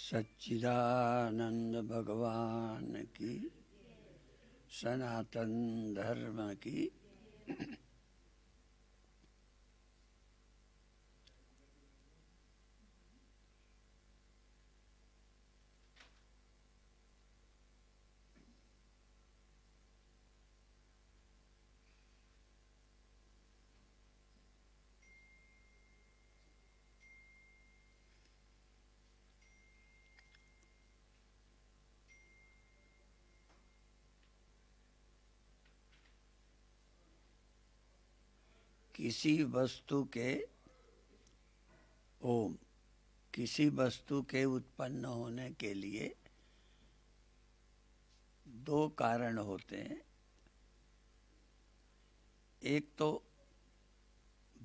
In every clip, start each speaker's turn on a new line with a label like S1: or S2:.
S1: सच्चिदानंद भगवान की, सनातन धर्म की। किसी वस्तु के किसी वस्तु के उत्पन्न होने के लिए दो कारण होते हैं। एक तो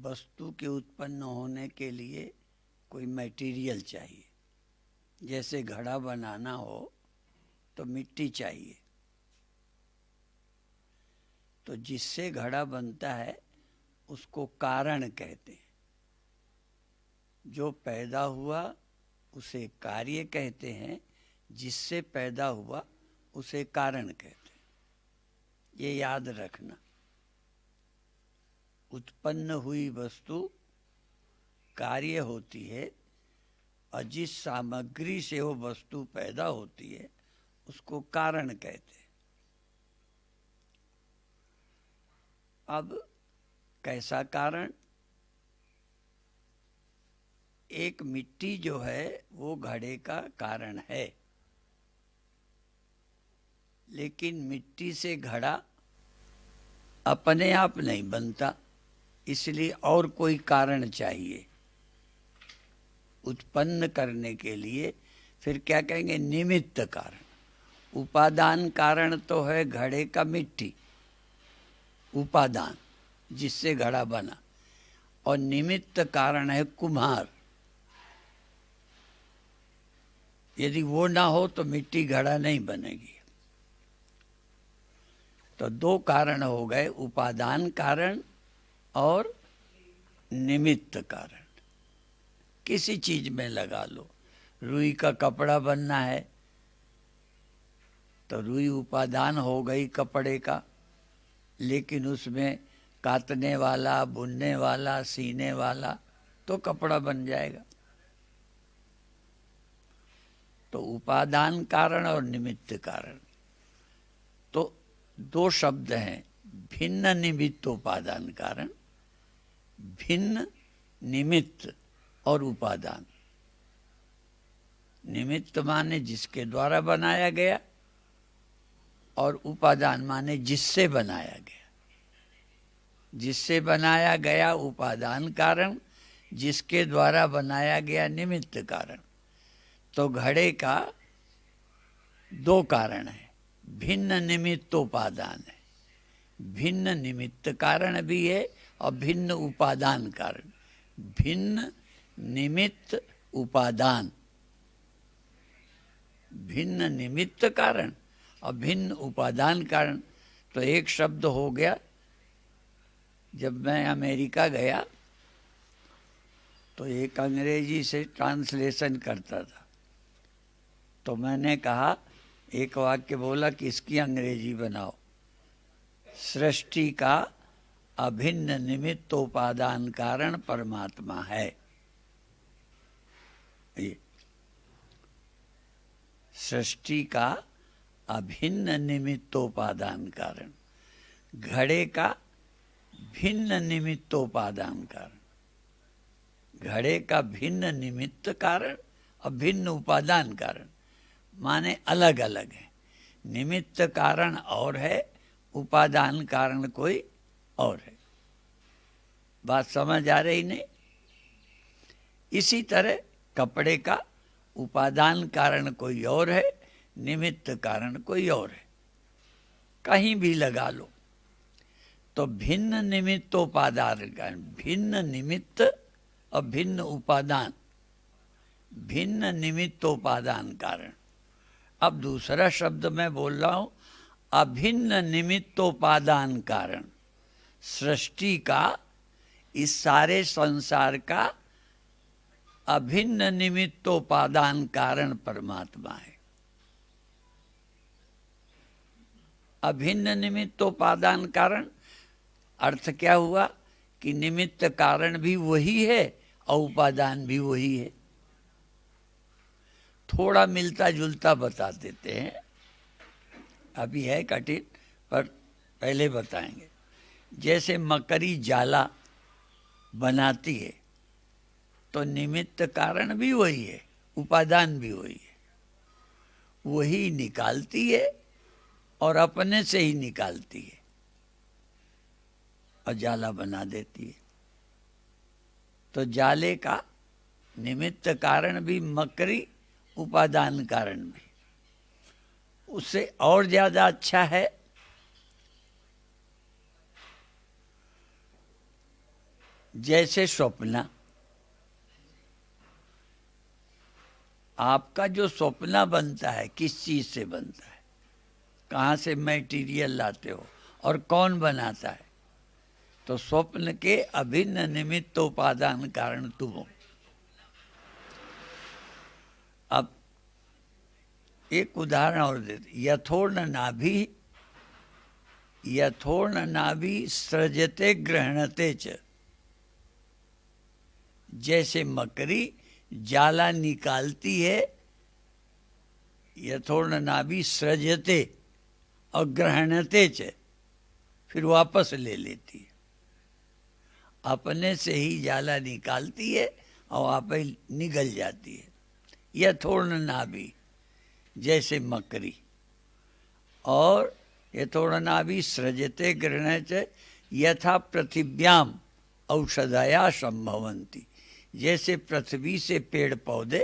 S1: वस्तु के उत्पन्न होने के लिए कोई मटेरियल चाहिए, जैसे घड़ा बनाना हो तो मिट्टी चाहिए। तो जिससे घड़ा बनता है उसको कारण कहते हैं। जो पैदा हुआ उसे कार्य कहते हैं, जिससे पैदा हुआ उसे कारण कहते हैं। ये याद रखना। उत्पन्न हुई वस्तु कार्य होती है और जिस सामग्री से वो वस्तु पैदा होती है उसको कारण कहते हैं। अब कैसा कारण? एक मिट्टी जो है वो घड़े का कारण है, लेकिन मिट्टी से घड़ा अपने आप नहीं बनता, इसलिए और कोई कारण चाहिए उत्पन्न करने के लिए। फिर क्या कहेंगे? निमित्त कारण। उपादान कारण तो है घड़े का मिट्टी, उपादान जिससे घड़ा बना, और निमित्त कारण है कुम्हार। यदि वो ना हो तो मिट्टी घड़ा नहीं बनेगी। तो दो कारण हो गए, उपादान कारण और निमित्त कारण। किसी चीज में लगा लो, रुई का कपड़ा बनना है तो रुई उपादान हो गई कपड़े का, लेकिन उसमें काटने वाला, बुनने वाला, सीने वाला तो कपड़ा बन जाएगा। तो उपादान कारण और निमित्त कारण, तो दो शब्द हैं, भिन्न निमित्त उपादान कारण। भिन्न निमित्त और उपादान। निमित्त माने जिसके द्वारा बनाया गया, और उपादान माने जिससे बनाया गया। जिससे बनाया गया उपादान कारण, जिसके द्वारा बनाया गया निमित्त कारण। तो घड़े का दो कारण है, भिन्न निमित्तोपादान है। भिन्न निमित्त कारण भी है और भिन्न उपादान कारण। भिन्न निमित्त उपादान, भिन्न निमित्त कारण और भिन्न उपादान कारण। तो एक शब्द हो गया। जब मैं अमेरिका गया तो एक अंग्रेजी से ट्रांसलेशन करता था, तो मैंने कहा, एक वाक्य बोला कि इसकी अंग्रेजी बनाओ। सृष्टि का अभिन्न निमित्तोपादान कारण परमात्मा है। ये सृष्टि का अभिन्न निमित्तोपादान कारण, घड़े का भिन्न निमित्तोपादान कारण। घड़े का भिन्न निमित्त कारण और भिन्न उपादान कारण माने अलग अलग है। निमित्त कारण और है, उपादान कारण कोई और है। बात समझ आ रही नहीं? इसी तरह कपड़े का उपादान कारण कोई और है, निमित्त कारण कोई और है। कहीं भी लगा लो तो भिन्न निमित्तोपादान कारण, भिन्न निमित्त और भिन्न उपादान, भिन्न निमित्तोपादान कारण। अब दूसरा शब्द मैं बोल रहा हूं, अभिन्न निमित्तोपादान कारण। सृष्टि का, इस सारे संसार का अभिन्न निमित्तोपादान कारण परमात्मा है। अभिन्न निमित्तोपादान कारण अर्थ क्या हुआ कि निमित्त कारण भी वही है और उपादान भी वही है। थोड़ा मिलता जुलता बता देते हैं, अभी है कठिन पर पहले बताएंगे। जैसे मकड़ी जाला बनाती है तो निमित्त कारण भी वही है, उपादान भी वही है। वही निकालती है और अपने से ही निकालती है और जाला बना देती है। तो जाले का निमित्त कारण भी मकड़ी, उपादान कारण भी। उससे और ज्यादा अच्छा है जैसे स्वप्न। आपका जो स्वप्न बनता है किस चीज से बनता है, कहाँ से मटेरियल लाते हो और कौन बनाता है? तो स्वप्न के अभिन्न निमित्तोपादान कारण तुम हो। अब एक उदाहरण और देते, यथोर्ण नाभि सृजते ग्रहणते च। जैसे मकड़ी जाला निकालती है, यथोर्ण नाभि सृजते और ग्रहणते च, फिर वापस ले लेती है। अपने से ही जाला निकालती है और आप ही निगल जाती है। यथोर्ण नाभि जैसे मकड़ी, और यथोर्ण नाभि सृजते ग्रहणते यथा पृथिव्याम औषधया संभवन्ति। जैसे पृथ्वी से पेड़ पौधे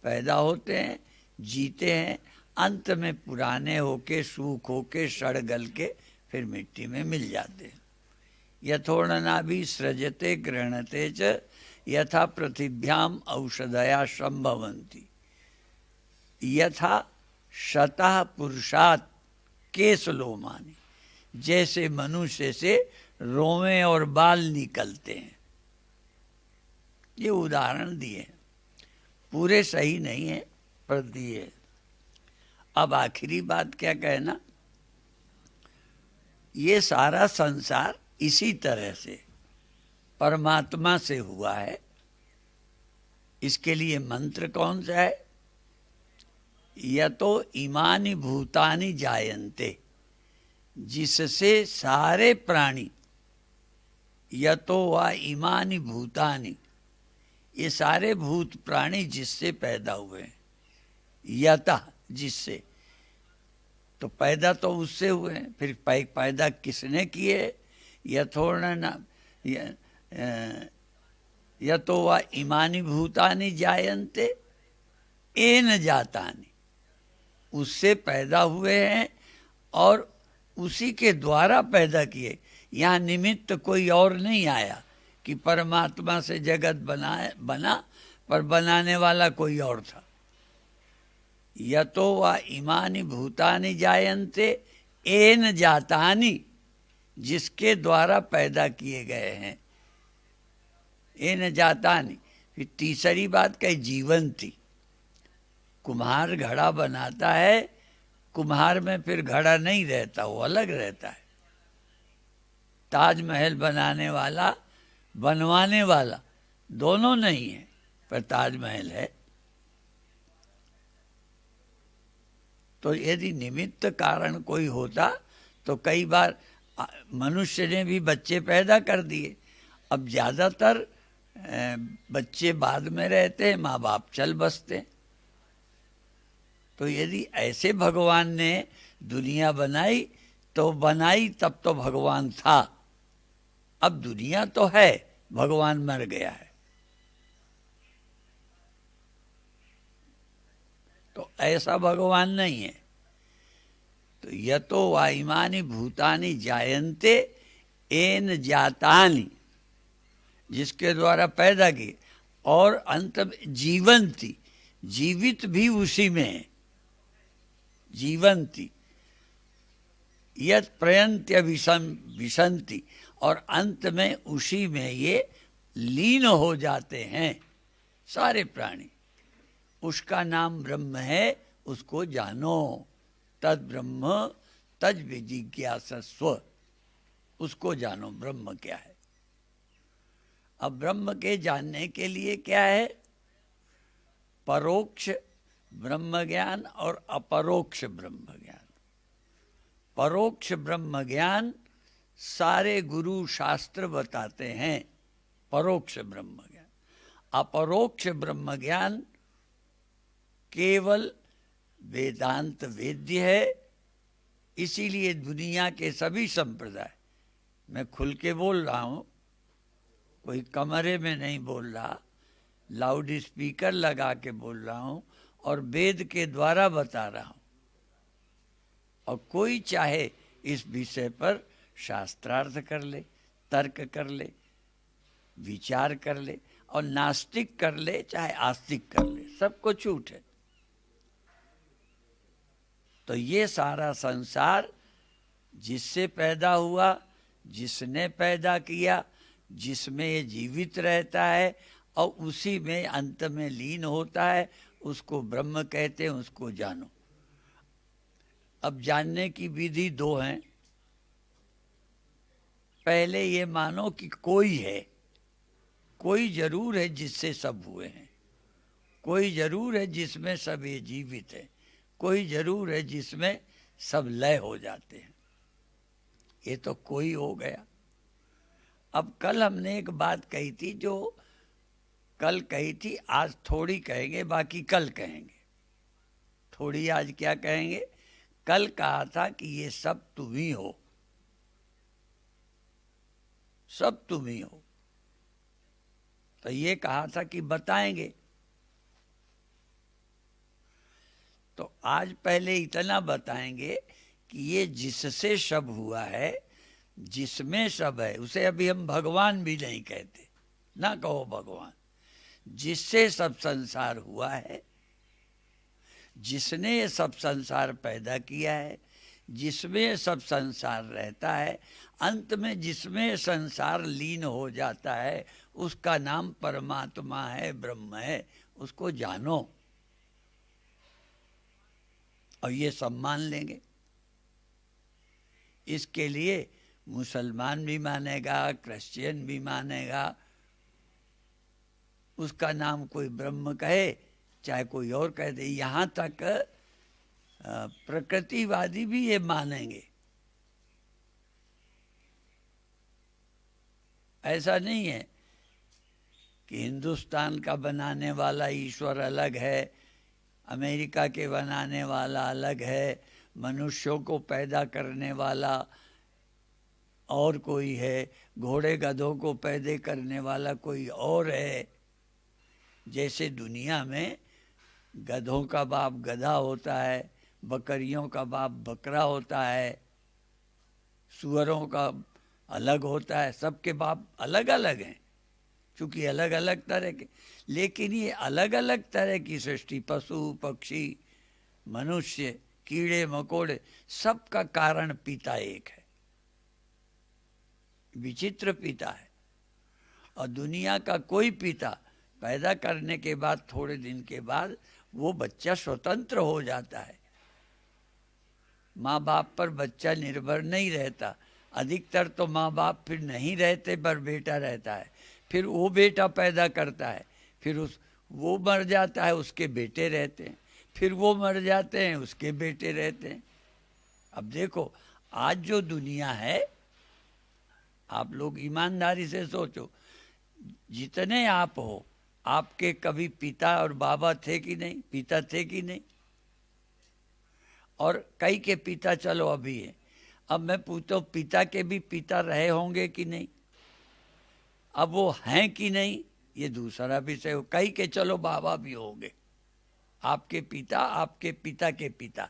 S1: पैदा होते हैं, जीते हैं, अंत में पुराने होके, सूख होके, सड़ गल के फिर मिट्टी में मिल जाते हैं। यथोर्ण नाभि सृजते गृह्णते च यथा पृथिव्याम औषधया संभवन्ति। यथा शतः पुरुषात् केशलोमानि। जैसे मनुष्य से रोमे और बाल निकलते हैं। ये उदाहरण दिए, पूरे सही नहीं है पर दिए। अब आखिरी बात क्या कहना, ये सारा संसार इसी तरह से परमात्मा से हुआ है। इसके लिए मंत्र कौन सा है? यतो इमानि भूतानि जायन्ते। जिससे सारे प्राणी, यतो वा इमानि भूतानि, ये सारे भूत प्राणी जिससे पैदा हुए हैं। यतः जिससे, तो पैदा तो उससे हुए हैं, फिर पैदा किसने किए? यथोर्ण यतो वा इमानि भूतानि जायन्ते येन जातानि। उससे पैदा हुए हैं और उसी के द्वारा पैदा किए। यहाँ निमित्त कोई और नहीं आया कि परमात्मा से जगत बना पर बनाने वाला कोई और था। यतो वा इमानि भूतानि जायन्ते येन जातानि, जिसके द्वारा पैदा किए गए हैं। येन जातानि। फिर तीसरी बात कही जीवंती। कुम्हार घड़ा बनाता है, कुम्हार में फिर घड़ा नहीं रहता, वो अलग रहता है। ताजमहल बनाने वाला, बनवाने वाला दोनों नहीं है, पर ताजमहल है। तो यदि निमित्त कारण कोई होता तो कई बार मनुष्य ने भी बच्चे पैदा कर दिए। अब ज़्यादातर बच्चे बाद में रहते हैं, माँ बाप चल बसते। तो यदि ऐसे भगवान ने दुनिया बनाई तो बनाई तब तो भगवान था। अब दुनिया तो है, भगवान मर गया है। तो ऐसा भगवान नहीं है। तो यतो वा इमानि भूतानि जायन्ते येन जातानि, जिसके द्वारा पैदा किए, और अंत में जीवंती, जीवित भी उसी में है। जीवंती यत प्रयंत्य विशंति, और अंत में उसी में ये लीन हो जाते हैं। सारे प्राणी, उसका नाम ब्रह्म है, उसको जानो। तद ब्रह्म तज विजिज्ञासस्व, उसको जानो ब्रह्म क्या है। अब ब्रह्म के जानने के लिए क्या है? परोक्ष ब्रह्म ज्ञान और अपरोक्ष ब्रह्म ज्ञान। परोक्ष ब्रह्म ज्ञान सारे गुरु शास्त्र बताते हैं, परोक्ष ब्रह्म ज्ञान। अपरोक्ष ब्रह्म ज्ञान केवल वेदांत वेद्य है। इसीलिए दुनिया के सभी संप्रदाय, मैं खुल के बोल रहा हूँ, कोई कमरे में नहीं बोल रहा, लाउड स्पीकर लगा के बोल रहा हूँ और वेद के द्वारा बता रहा हूँ। और कोई चाहे इस विषय पर शास्त्रार्थ कर ले, तर्क कर ले, विचार कर ले, और नास्तिक कर ले चाहे आस्तिक कर ले, सबको छूट है। तो ये सारा संसार जिससे पैदा हुआ, जिसने पैदा किया, जिसमें ये जीवित रहता है और उसी में अंत में लीन होता है, उसको ब्रह्म कहते हैं, उसको जानो। अब जानने की विधि दो हैं। पहले ये मानो कि कोई है, कोई जरूर है जिससे सब हुए हैं, कोई जरूर है जिसमें सब ये जीवित है, कोई जरूर है जिसमें सब लय हो जाते हैं। ये तो कोई हो गया। अब कल हमने एक बात कही थी, जो कल कही थी, आज थोड़ी कहेंगे, बाकी कल कहेंगे। थोड़ी आज क्या कहेंगे? कल कहा था कि ये सब तुम ही हो, सब तुम ही हो। तो ये कहा था कि बताएंगे। तो आज पहले इतना बताएंगे कि ये जिससे सब हुआ है, जिसमें सब है, उसे अभी हम भगवान भी नहीं कहते, ना कहो भगवान। जिससे सब संसार हुआ है, जिसने ये सब संसार पैदा किया है, जिसमें सब संसार रहता है, अंत में जिसमें संसार लीन हो जाता है, उसका नाम परमात्मा है, ब्रह्म है, उसको जानो। और ये सब मान लेंगे। इसके लिए मुसलमान भी मानेगा, क्रिश्चियन भी मानेगा, उसका नाम कोई ब्रह्म कहे चाहे कोई और कह दे। यहाँ तक प्रकृतिवादी भी ये मानेंगे। ऐसा नहीं है कि हिंदुस्तान का बनाने वाला ईश्वर अलग है, अमेरिका के बनाने वाला अलग है, मनुष्यों को पैदा करने वाला और कोई है, घोड़े गधों को पैदा करने वाला कोई और है। जैसे दुनिया में गधों का बाप गधा होता है, बकरियों का बाप बकरा होता है, सुअरों का अलग होता है, सबके बाप अलग अलग हैं, क्योंकि अलग अलग तरह के। लेकिन ये अलग अलग तरह की सृष्टि, पशु पक्षी मनुष्य कीड़े मकोड़े, सबका कारण पिता एक है, विचित्र पिता है। और दुनिया का कोई पिता पैदा करने के बाद थोड़े दिन के बाद वो बच्चा स्वतंत्र हो जाता है। माँ बाप पर बच्चा निर्भर नहीं रहता। अधिकतर तो माँ बाप फिर नहीं रहते पर बेटा रहता है, फिर वो बेटा पैदा करता है, फिर वो मर जाता है, उसके बेटे रहते हैं, फिर वो मर जाते हैं, उसके बेटे रहते हैं। अब देखो आज जो दुनिया है, आप लोग ईमानदारी से सोचो, जितने आप हो, आपके कभी पिता और बाबा थे कि नहीं? पिता थे कि नहीं? और कई के पिता चलो अभी है। अब मैं पूछता हूँ, पिता के भी पिता रहे होंगे कि नहीं? अब वो हैं कि नहीं, ये दूसरा विषय हो। कई के चलो बाबा भी होंगे, आपके पिता, आपके पिता के पिता।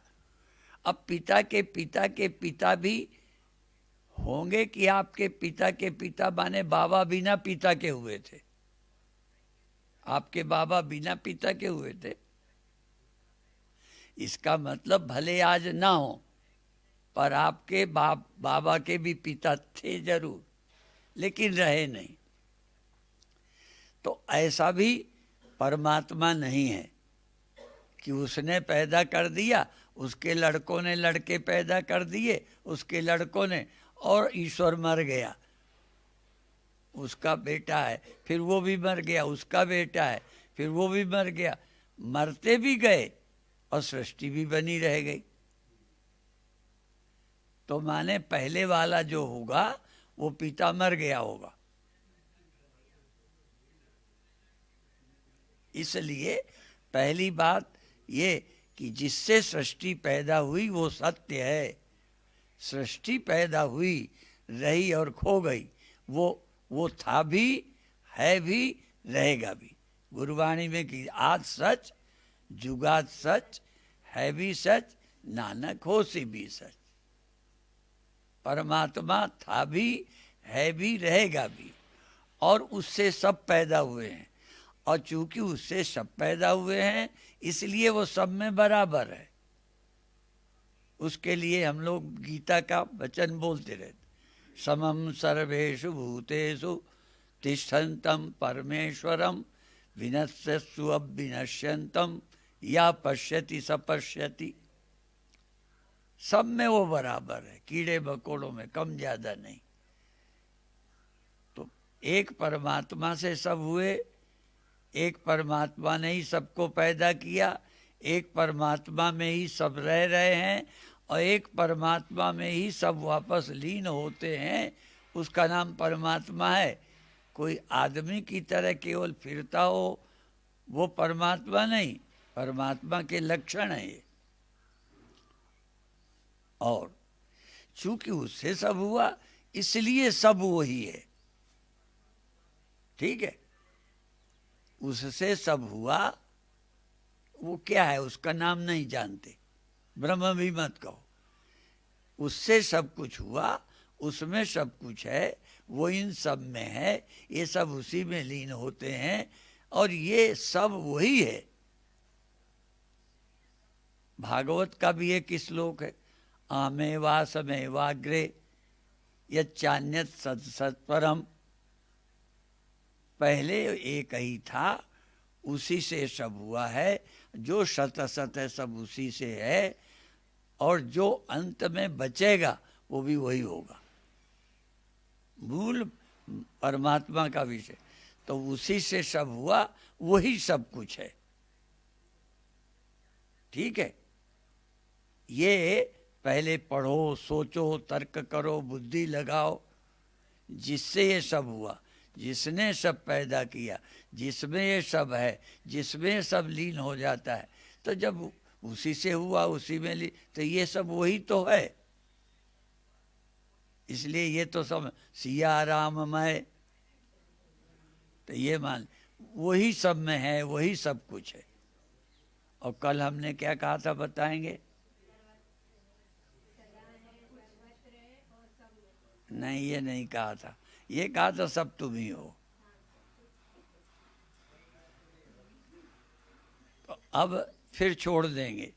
S1: अब पिता के पिता के पिता भी होंगे कि आपके पिता के पिता माने बाबा बिना पिता के हुए थे? आपके बाबा बिना पिता के हुए थे। इसका मतलब भले आज ना हो, पर आपके बाबा के भी पिता थे जरूर, लेकिन रहे नहीं। तो ऐसा भी परमात्मा नहीं है कि उसने पैदा कर दिया, उसके लड़कों ने लड़के पैदा कर दिए, उसके लड़कों ने, और ईश्वर मर गया, उसका बेटा है, फिर वो भी मर गया, उसका बेटा है, फिर वो भी मर गया, मरते भी गए और सृष्टि भी बनी रह गई। तो माने पहले वाला जो होगा वो पिता मर गया होगा। इसलिए पहली बात ये कि जिससे सृष्टि पैदा हुई वो सत्य है। सृष्टि पैदा हुई, रही और खो गई, वो था भी, है भी, रहेगा भी। गुरुवाणी में कि आज सच, जुगात सच, है भी सच, नानक होसी भी सच। परमात्मा था भी, है भी, रहेगा भी, और उससे सब पैदा हुए हैं, और चूंकि उससे सब पैदा हुए हैं इसलिए वो सब में बराबर है। उसके लिए हम लोग गीता का वचन बोलते रहते, समम सर्वेषु भूतेषु तिष्ठन्तं परमेश्वरम विनश्यत्सु अविनश्यन्तं या पश्यति स पश्यति। सब में वो बराबर है, कीड़े मकोड़ों में कम ज्यादा नहीं। तो एक परमात्मा से सब हुए, एक परमात्मा ने ही सबको पैदा किया, एक परमात्मा में ही सब रह रहे हैं, और एक परमात्मा में ही सब वापस लीन होते हैं। उसका नाम परमात्मा है। कोई आदमी की तरह केवल फिरता हो वो परमात्मा नहीं, परमात्मा के लक्षण है ये। और चूंकि उससे सब हुआ इसलिए सब वही है। ठीक है, उससे सब हुआ, वो क्या है उसका नाम नहीं जानते, ब्रह्म भी मत कहो। उससे सब कुछ हुआ, उसमें सब कुछ है, वो इन सब में है, ये सब उसी में लीन होते हैं, और ये सब वही है। भागवत का भी एक श्लोक है, आमेवा समेवाग्रे यच्चान्यत् सत्सत्परम। पहले एक ही था, उसी से सब हुआ है, जो सत असत है सब उसी से है, और जो अंत में बचेगा वो भी वही होगा। मूल परमात्मा का विषय, तो उसी से सब हुआ, वही सब कुछ है। ठीक है, ये पहले पढ़ो, सोचो, तर्क करो, बुद्धि लगाओ, जिससे ये सब हुआ, जिसने सब पैदा किया, जिसमें ये सब है, जिसमें सब लीन हो जाता है। तो जब उसी से हुआ, उसी में लीन, तो ये सब वही तो है। इसलिए ये तो सब सिया राममय, तो ये मान वही सब में है, वही सब कुछ है। और कल हमने क्या कहा था बताएंगे? नहीं, ये नहीं कहा था, ये कहा था सब तुम ही हो। तो अब फिर छोड़ देंगे,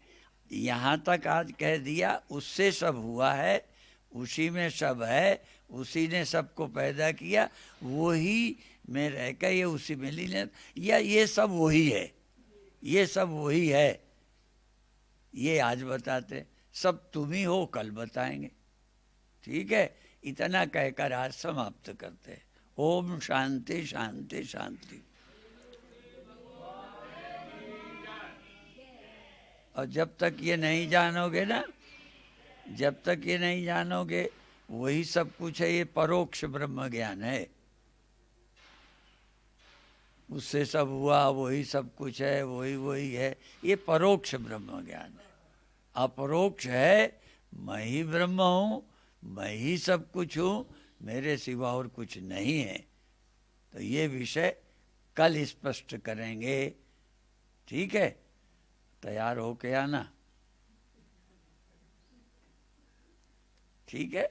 S1: यहाँ तक आज कह दिया उससे सब हुआ है, उसी में सब है, उसी ने सबको पैदा किया, वही में रह कर ये उसी में लीन, या ये सब वही है, ये सब वही है, ये आज बताते। सब तुम ही हो कल बताएंगे। ठीक है, इतना कहकर आज समाप्त करते हैं। ओम शांति शांति शांति। और जब तक ये नहीं जानोगे ना, जब तक ये नहीं जानोगे वही सब कुछ है, ये परोक्ष ब्रह्म ज्ञान है। उससे सब हुआ, वही सब कुछ है, वही वही है, ये परोक्ष ब्रह्म ज्ञान है। अपरोक्ष है, मैं ही ब्रह्म हूँ, मैं ही सब कुछ हूँ, मेरे सिवा और कुछ नहीं है। तो ये विषय कल स्पष्ट करेंगे। ठीक है, तैयार हो के आना। ठीक है,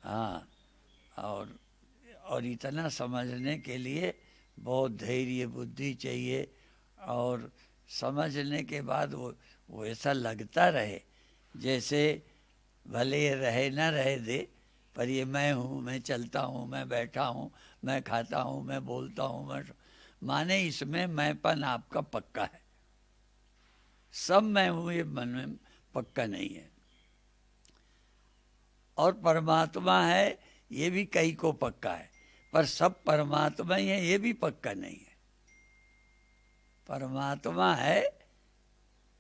S1: हाँ। और इतना समझने के लिए बहुत धैर्य बुद्धि चाहिए, और समझने के बाद वो ऐसा लगता रहे जैसे भले ये रहे ना रहे दे, पर ये मैं हूँ, मैं चलता हूँ, मैं बैठा हूँ, मैं खाता हूँ, मैं बोलता हूँ, माने इसमें मैंपन आपका पक्का है। सब मैं हूं ये मन में पक्का नहीं है। और परमात्मा है ये भी कई को पक्का है, पर सब परमात्मा ही है ये भी पक्का नहीं है। परमात्मा है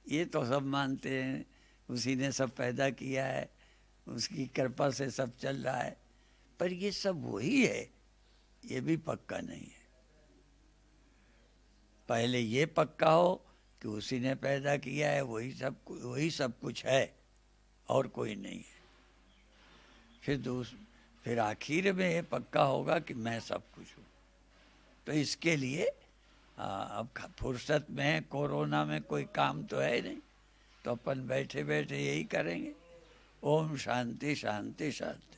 S1: ये तो सब मानते हैं, उसी ने सब पैदा किया है, उसकी कृपा से सब चल रहा है, पर ये सब वही है ये भी पक्का नहीं है। पहले ये पक्का हो कि उसी ने पैदा किया है, वही सब कुछ है और कोई नहीं है। फिर आखिर में ये पक्का होगा कि मैं सब कुछ हूँ। तो इसके लिए अब फुर्सत में है, कोरोना में कोई काम तो है नहीं, तो अपन बैठे बैठे यही करेंगे। ओम शांति शांति शांति।